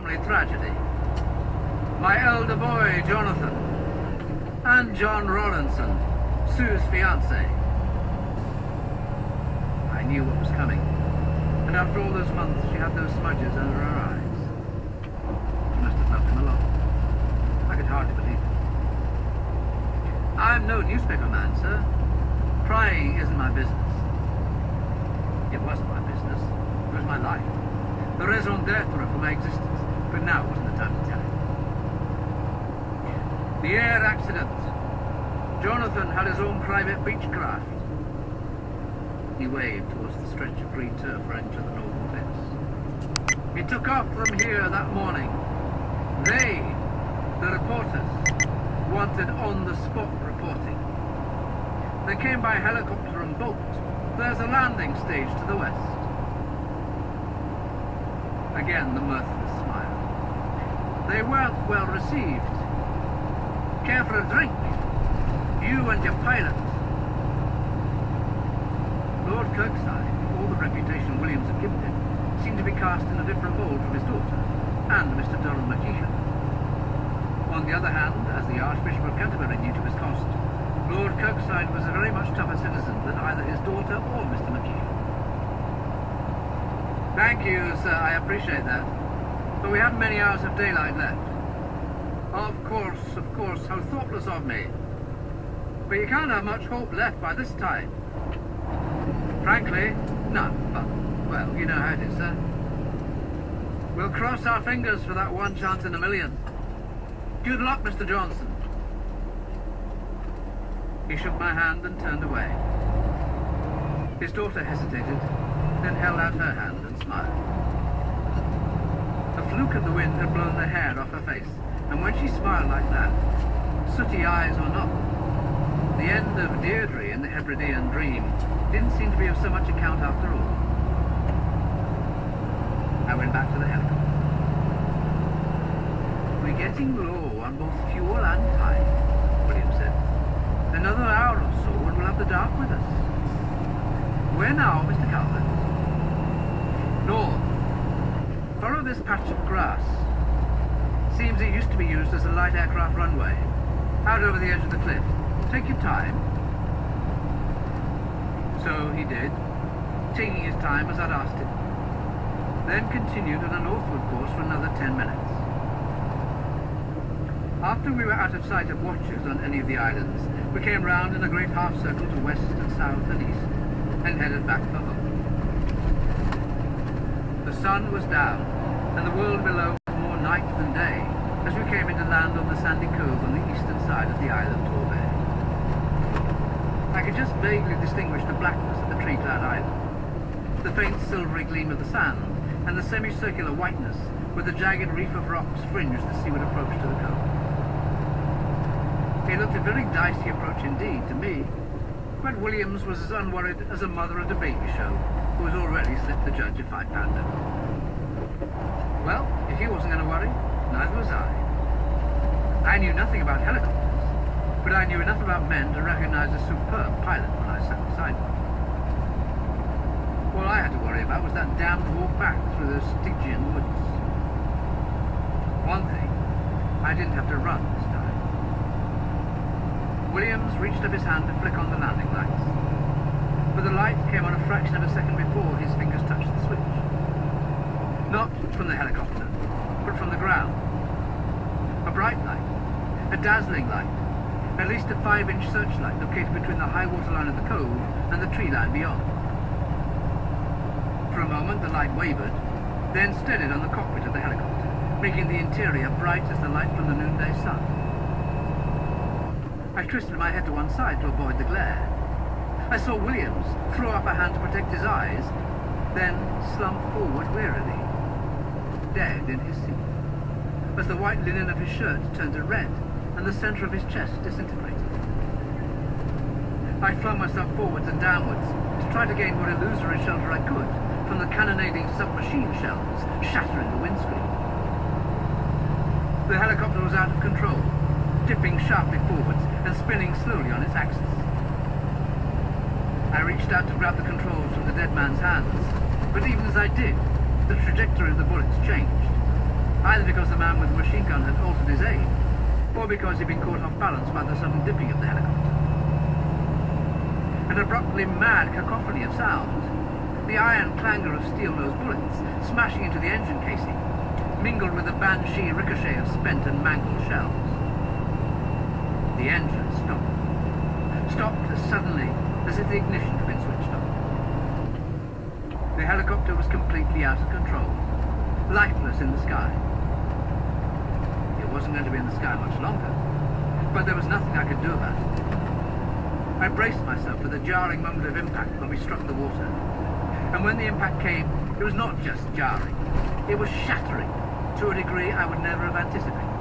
family tragedy. My elder boy, Jonathan, and John Rawlinson, Sue's fiancé. I knew what was coming, and after all those months, she had those smudges under her eyes. She must have loved him a lot. I could hardly believe it. I'm no newspaper man, sir. Prying isn't my business. It wasn't my business. It was my life. The raison d'etre for my existence. But now wasn't the time to tell it. The air accident. Jonathan had his own private Beechcraft. He waved towards the stretch of green turf running to the northern cliffs. He took off from here that morning. They, the reporters, wanted on-the-spot reporting. They came by helicopter and boat. There's a landing stage to the west. Again, the mirthless smile. They weren't well received. Care for a drink? You and your pilot. Lord Kirkside, all the reputation Williams had given him, seemed to be cast in a different mould from his daughter, and Mr. Durham Magician. On the other hand, as the Archbishop of Canterbury knew to his cost, Lord Kirkside was a very much tougher citizen than either his daughter or Mr. Magician. Thank you, sir, I appreciate that. But we haven't many hours of daylight left. Of course, how thoughtless of me. But you can't have much hope left by this time. Frankly, none, but, well, you know how it is, sir. We'll cross our fingers for that one chance in a million. Good luck, Mr. Johnson. He shook my hand and turned away. His daughter hesitated, then held out her hand and smiled. A fluke of the wind had blown the hair off her face, and when she smiled like that, sooty eyes or not, the end of Deirdre in the Hebridean dream didn't seem to be of so much account after all. I went back to the helicopter. We're getting low on both fuel and time, William said. Another hour or so and we'll have the dark with us. Where now, Mr. Calvert? North. Follow this patch of grass. Seems it used to be used as a light aircraft runway. Out over the edge of the cliff. Take your time. So he did, taking his time as I'd asked him. Then continued on a northward course for another 10 minutes. After we were out of sight of watchers on any of the islands, we came round in a great half-circle to west and south and east, and headed back for home. The sun was down, and the world below was more night than day, as we came into land on the sandy cove on the eastern side of the island Torbay. I could just vaguely distinguish the blackness of the tree-clad island, the faint silvery gleam of the sand, and the semicircular whiteness where the jagged reef of rocks fringed the seaward approach to the cove. It looked a very dicey approach indeed to me, but Williams was as unworried as a mother at a baby show who has already slipped the judge a £5 note. Well, if he wasn't going to worry, neither was I. I knew nothing about helicopters, but I knew enough about men to recognize a superb pilot when I sat beside one. All I had to worry about was that damned walk back through those Stygian woods. One thing, I didn't have to run this time. Williams reached up his hand to flick on the landing lights, but the light came on a fraction of a second before his fingers touched the switch. Not from the helicopter, but from the ground. A bright light, a dazzling light, at least a 5-inch searchlight located between the high water line of the cove and the tree line beyond. For a moment the light wavered, then steadied on the cockpit of the helicopter, making the interior bright as the light from the noonday sun. I twisted my head to one side to avoid the glare. I saw Williams throw up a hand to protect his eyes, then slump forward wearily, dead in his seat, as the white linen of his shirt turned to red and the centre of his chest disintegrated. I flung myself forwards and downwards to try to gain what illusory shelter I could from the cannonading submachine shells shattering the windscreen. The helicopter was out of control, tipping sharply forwards and spinning slowly on its axis. I reached out to grab the controls from the dead man's hands, but even as I did, the trajectory of the bullets changed. either because the man with the machine gun had altered his aim, or because he'd been caught off balance by the sudden dipping of the helicopter. An abruptly mad cacophony of sounds, the iron clangor of steel-nosed bullets smashing into the engine casing, mingled with the banshee ricochet of spent and mangled shells. The engine stopped. Stopped as suddenly as if the ignition had been switched on. The helicopter was completely out of control, lifeless in the sky. It wasn't going to be in the sky much longer, but there was nothing I could do about it. I braced myself for the jarring moment of impact when we struck the water. And when the impact came, it was not just jarring, it was shattering to a degree I would never have anticipated.